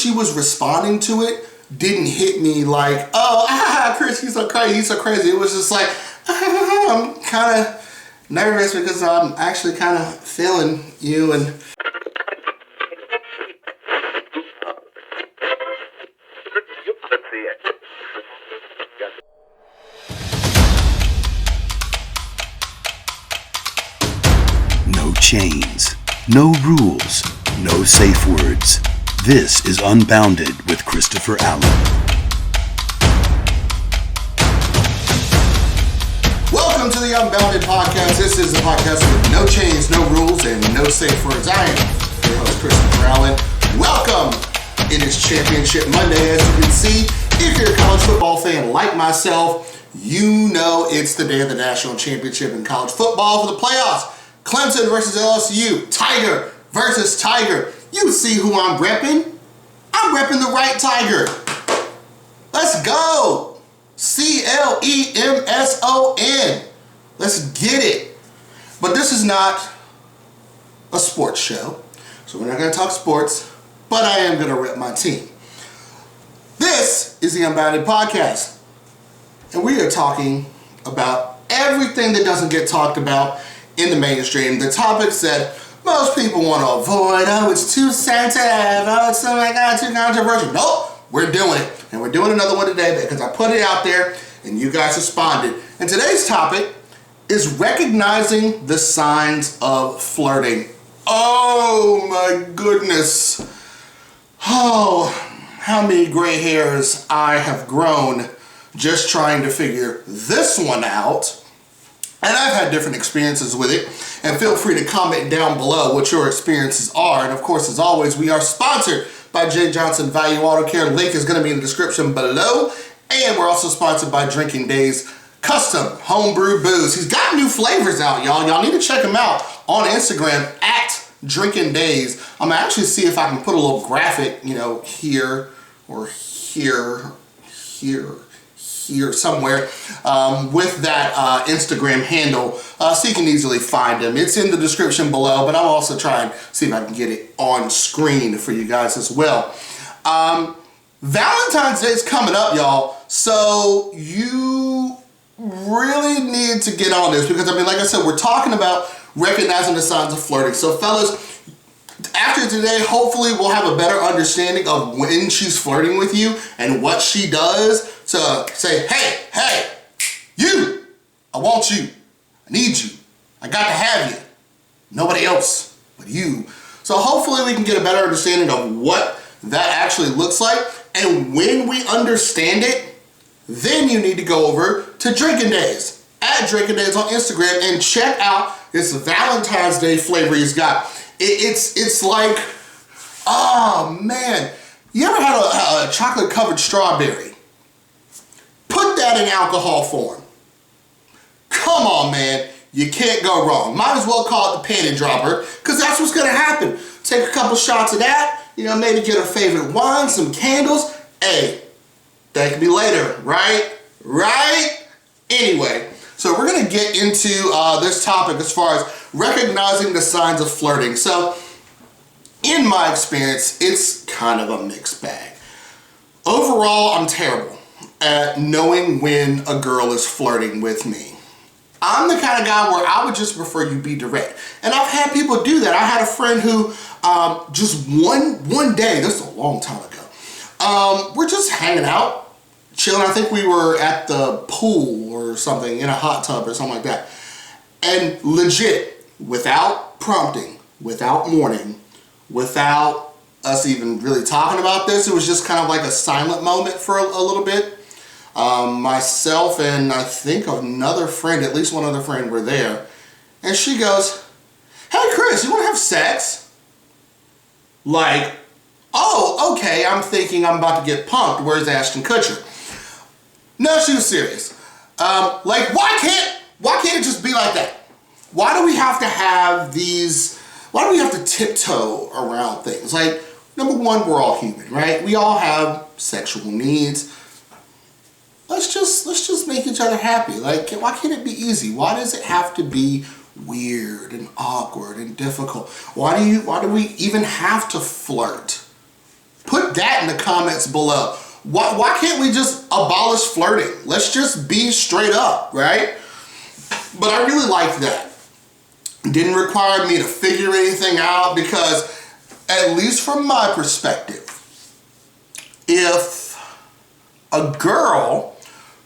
she was responding to it didn't hit me like, oh, Chris, he's so crazy. It was just like, I'm kind of nervous because I'm actually kind of feeling you. And no chains, no rules, no safe words. This is Unbounded with Christopher Allen. Welcome to the Unbounded podcast. This is a podcast with no chains, no rules, and no safe words. I am your host, Christopher Allen. Welcome. It is Championship Monday, as you can see. If you're a college football fan like myself, you know it's the day of the national championship in college football for the playoffs. Clemson versus LSU, Tiger versus Tiger. You see who I'm repping? I'm repping the right Tiger. Let's go. CLEMSON. Let's get it. But this is not a sports show, so we're not going to talk sports, but I am going to rep my team. This is the Unbounded Podcast, and we are talking about everything that doesn't get talked about in the mainstream, the topics that most people want to avoid. Oh, it's too sensitive. Oh, it's something like that, too controversial. Nope, we're doing it. And we're doing another one today because I put it out there and you guys responded. And today's topic is recognizing the signs of flirting. Oh my goodness. Oh, how many gray hairs I have grown just trying to figure this one out. And I've had different experiences with it. And feel free to comment down below what your experiences are. And of course, as always, we are sponsored by J. Johnson Value Auto Care. Link is going to be in the description below. And we're also sponsored by Drinking Days Custom Homebrew Booze. He's got new flavors out, y'all. Y'all need to check him out on Instagram at Drinking Days. I'm going to actually see if I can put a little graphic, here or here somewhere with that Instagram handle so you can easily find him. It's in the description below, but I'll also try and see if I can get it on screen for you guys as well. Valentine's Day is coming up, y'all, so you really need to get on this because, like I said, we're talking about recognizing the signs of flirting. So fellas, after today, hopefully we'll have a better understanding of when she's flirting with you and what she does to say, hey, you, I want you, I need you, I got to have you, nobody else but you. So hopefully we can get a better understanding of what that actually looks like, and when we understand it, then you need to go over to Drinking Days, at Drinking Days on Instagram, and check out this Valentine's Day flavor he's got. It's like, oh man, you ever had a chocolate covered strawberry? Put that in alcohol form. Come on, man. You can't go wrong. Might as well call it the panty dropper because that's what's going to happen. Take a couple shots of that, maybe get her favorite wine, some candles. Hey, that could be later, right? Anyway, so we're going to get into this topic as far as recognizing the signs of flirting. So, in my experience, it's kind of a mixed bag. Overall, I'm terrible at knowing when a girl is flirting with me. I'm the kind of guy where I would just prefer you be direct. And I've had people do that. I had a friend who just one day, this is a long time ago, we're just hanging out, chilling. I think we were at the pool or something in a hot tub or something like that. And legit, without prompting, without warning, without us even really talking about this, it was just kind of like a silent moment for a little bit. Myself and I think another friend, at least one other friend, were there. And she goes, hey Chris, you want to have sex? Like, oh, okay, I'm thinking I'm about to get punked. Where's Ashton Kutcher? No, she was serious. Like, why can't it just be like that? Why do we have to have these, why do we have to tiptoe around things? Like, number one, we're all human, right? We all have sexual needs. Let's just make each other happy. Like, why can't it be easy? Why does it have to be weird and awkward and difficult? Why do we even have to flirt? Put that in the comments below. Why can't we just abolish flirting? Let's just be straight up, right? But I really liked that. Didn't require me to figure anything out because, at least from my perspective, if a girl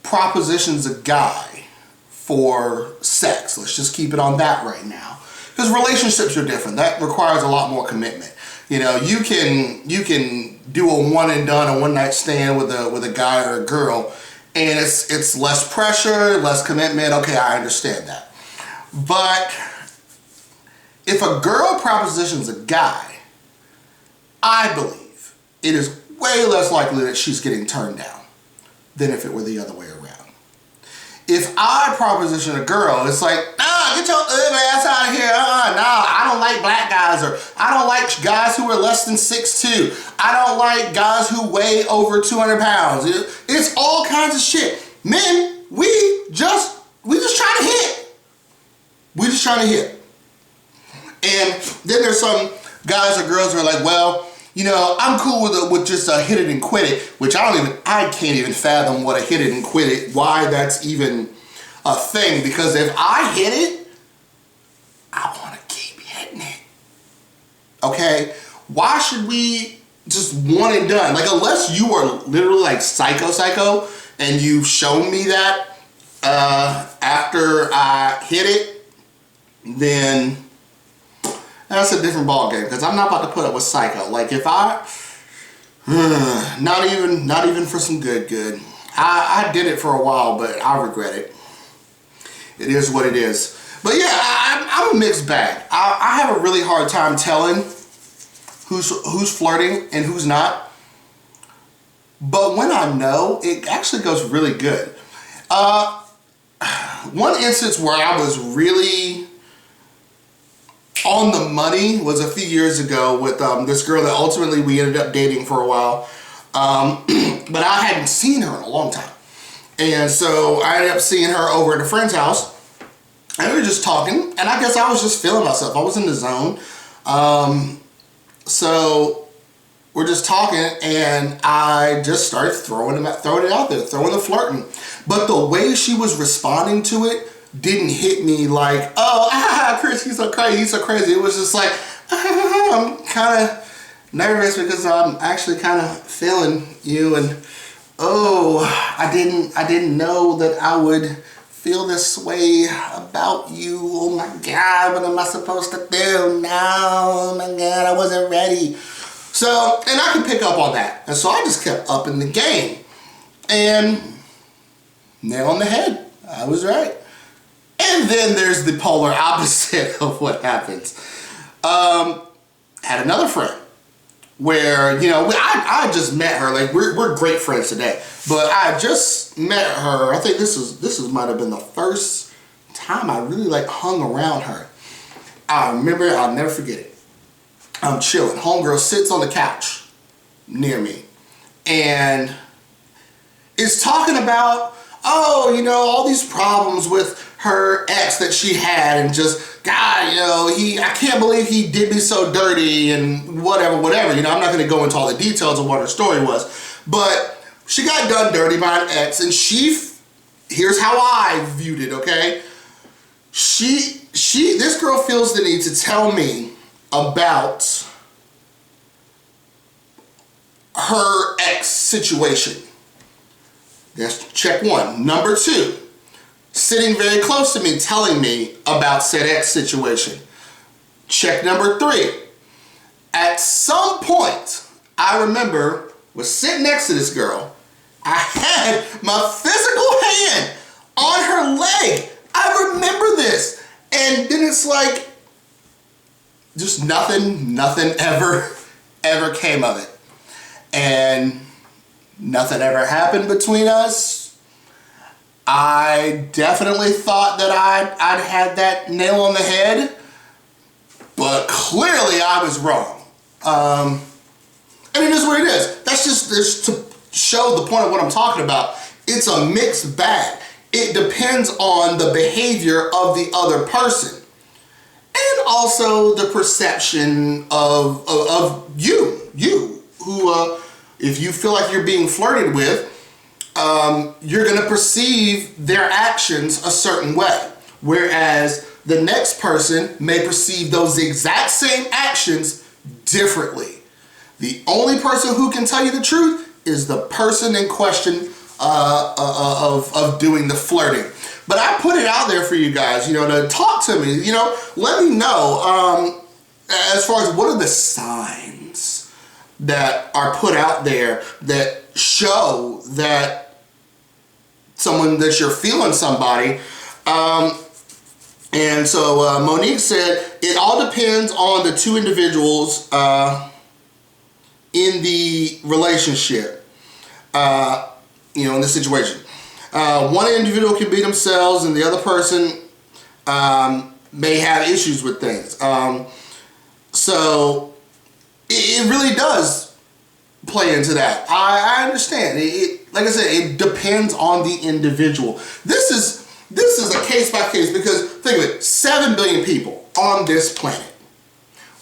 propositions a guy for sex, let's just keep it on that right now, because relationships are different. That requires a lot more commitment. You know, you can do a one and done, a one night stand with a guy or a girl, and it's less pressure, less commitment. Okay, I understand that. But if a girl propositions a guy, I believe it is way less likely that she's getting turned down than if it were the other way around. If I proposition a girl, it's like, nah, get your ugly ass out of here. Nah, I don't like black guys, or I don't like guys who are less than 6'2". I don't like guys who weigh over 200 pounds. It's all kinds of shit. Men, we just trying to hit. We just trying to hit. And then there's some guys or girls who are like, well, you know, I'm cool with just a hit it and quit it, which I can't even fathom what a hit it and quit it, why that's even a thing, because if I hit it, I want to keep hitting it. Okay? Why should we just one and done? Like, unless you are literally like psycho, and you've shown me that after I hit it, then that's a different ball game, because I'm not about to put up with psycho. Like, if not even for some good. I did it for a while, but I regret it. It is what it is. But yeah, I'm a mixed bag. I have a really hard time telling who's flirting and who's not. But when I know, it actually goes really good. One instance where I was really on the money was a few years ago with this girl that ultimately we ended up dating for a while. But I hadn't seen her in a long time. And so I ended up seeing her over at a friend's house. And we were just talking. And I guess I was just feeling myself. I was in the zone. So we're just talking, and I just started throwing it out there, throwing the flirting. But the way she was responding to it didn't hit me like, oh, Chris, he's so crazy. It was just like, I'm kind of nervous because I'm actually kind of feeling you, and I didn't know that I would feel this way about you. Oh my God, what am I supposed to do now? Oh my God, I wasn't ready. So, and I could pick up on that. And so I just kept upping the game. And nail on the head, I was right. And then there's the polar opposite of what happens. Had another friend where, you know, I just met her. Like, we're great friends today, but I just met her. I think this might have been the first time I really like hung around her. I remember, I'll never forget it. I'm chilling. Homegirl sits on the couch near me and is talking about, oh, you know, all these problems with her ex that she had, and just, God, you know, I can't believe he did me so dirty, and whatever. You know, I'm not going to go into all the details of what her story was, but she got done dirty by an ex, and here's how I viewed it, okay? This girl feels the need to tell me about her ex situation. That's check one. Number two, sitting very close to me, telling me about said ex situation. Check number three. At some point, I remember, was sitting next to this girl. I had my physical hand on her leg. I remember this. And then it's like, just nothing ever came of it. And nothing ever happened between us. I definitely thought that I'd had that nail on the head, but clearly I was wrong. And it is what it is. That's just to show the point of what I'm talking about. It's a mixed bag. It depends on the behavior of the other person, and also the perception of you. if you feel like you're being flirted with, you're going to perceive their actions a certain way. Whereas the next person may perceive those exact same actions differently. The only person who can tell you the truth is the person in question of doing the flirting. But I put it out there for you guys, to talk to me, let me know as far as what are the signs that are put out there that show that that you're feeling somebody. And so Monique said, it all depends on the two individuals in the relationship, in the situation. One individual can be themselves and the other person may have issues with things. So it really does play into that. I understand. Like I said, it depends on the individual. This is a case by case, because think of it, 7 billion people on this planet.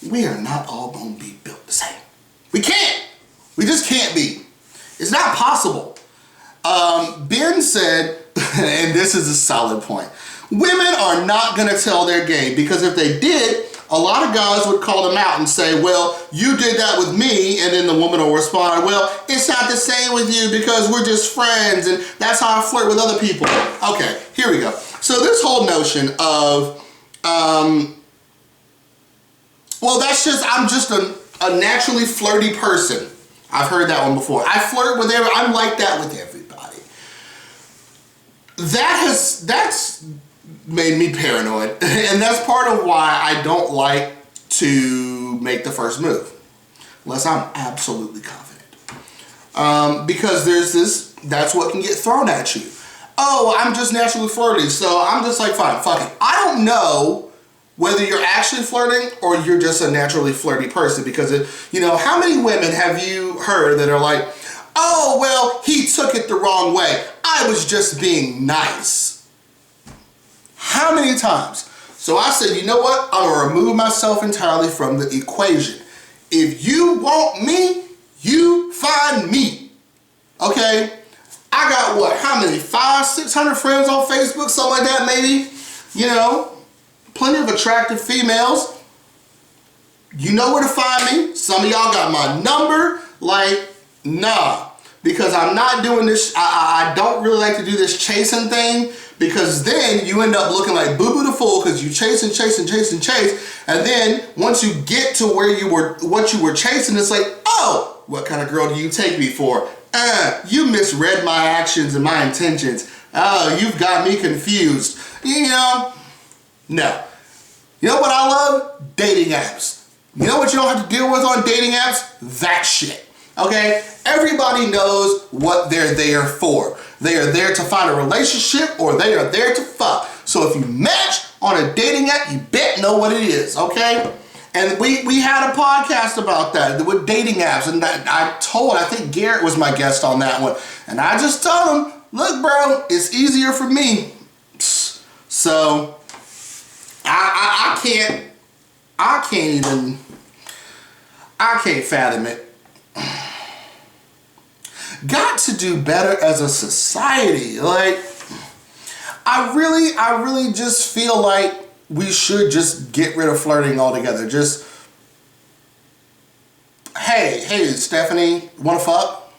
We are not all going to be built the same. We can't. We just can't be. It's not possible. Ben said, and this is a solid point, women are not going to tell their game, because if they did, a lot of guys would call them out and say, well, you did that with me, and then the woman will respond, well, it's not the same with you because we're just friends, and that's how I flirt with other people. Okay, here we go. So this whole notion of, well, I'm just a naturally flirty person. I've heard that one before. I flirt with I'm like that with everybody. That's made me paranoid, and that's part of why I don't like to make the first move unless I'm absolutely confident, because that's what can get thrown at you. Oh, I'm just naturally flirty, so I'm just like, fine, fuck it. I don't know whether you're actually flirting or you're just a naturally flirty person, because how many women have you heard that are like, oh, well, he took it the wrong way, I was just being nice. How many times? So I said, you know what? I'm going to remove myself entirely from the equation. If you want me, you find me. Okay? I got what? How many? 500-600 friends on Facebook? Something like that, maybe. Plenty of attractive females. You know where to find me. Some of y'all got my number. Like, nah. Because I'm not doing this. I don't really like to do this chasing thing. Because then you end up looking like Boo Boo the Fool, because you chase. And then once you get to what you were chasing, it's like, oh, what kind of girl do you take me for? You misread my actions and my intentions. Oh, you've got me confused. No. You know what I love? Dating apps. You know what you don't have to deal with on dating apps? That shit. Okay? Everybody knows what they're there for. They are there to find a relationship, or they are there to fuck. So if you match on a dating app, you bet know what it is, okay? And we had a podcast about that with dating apps, and I think Garrett was my guest on that one. And I just told him, look, bro, it's easier for me. So I can't fathom it. Got to do better as a society. Like, I really just feel like we should just get rid of flirting altogether. Just, hey, Stephanie, wanna fuck?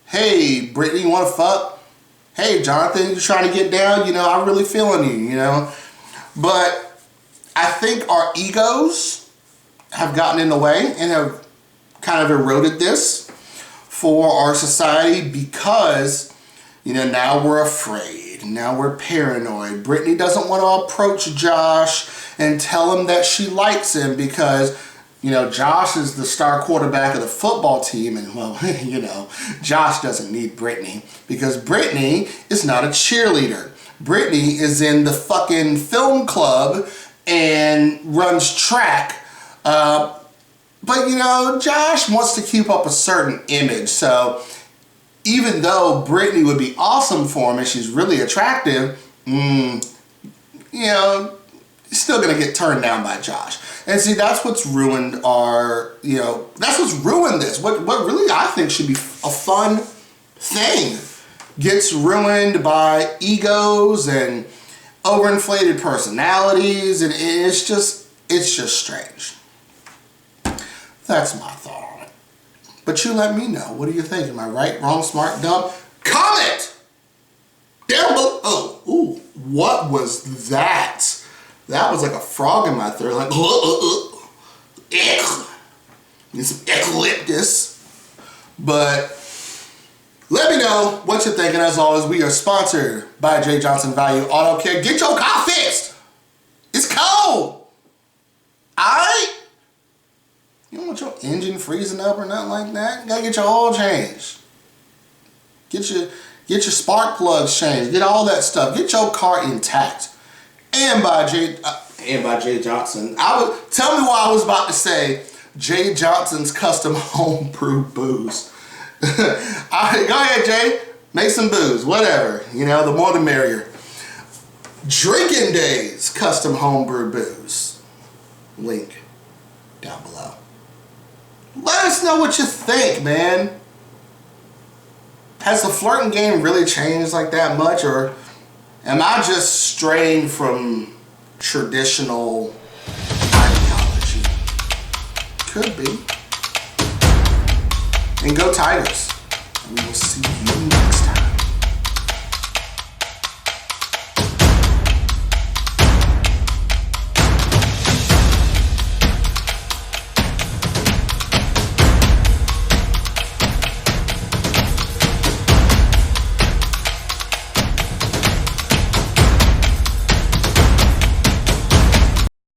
Hey, Brittany, you wanna fuck? Hey, Jonathan, you trying to get down? I'm really feeling you, But I think our egos have gotten in the way and have kind of eroded this for our society, because now we're afraid, now we're paranoid. Brittany doesn't want to approach Josh and tell him that she likes him, because Josh is the star quarterback of the football team, and well, Josh doesn't need Brittany, because Brittany is not a cheerleader. Brittany is in the fucking film club and runs track. But Josh wants to keep up a certain image. So even though Brittany would be awesome for him and she's really attractive, he's still gonna get turned down by Josh. And see, that's what's ruined our, that's what's ruined this. What really I think should be a fun thing gets ruined by egos and overinflated personalities, and it's just strange. That's my thought on it. But you let me know. What do you think? Am I right, wrong, smart, dumb? Comment down below. Oh, ooh, what was that? That was like a frog in my throat. Like, need some eucalyptus. But let me know what you're thinking. As always, we are sponsored by J. Johnson Value Auto Care. Get your car fixed. It's cold. Alright? You don't want your engine freezing up or nothing like that. You gotta get your oil changed. Get your spark plugs changed. Get all that stuff. Get your car intact. And by J. Johnson. Tell me why I was about to say J. Johnson's Custom Homebrew Booze. Alright, go ahead, Jay. Make some booze. Whatever. The more the merrier. Drinking Days Custom Homebrew Booze. Link down below. Let us know what you think, man. Has the flirting game really changed like that much, or am I just straying from traditional ideology? Could be. And go Tigers. And we will see you next time.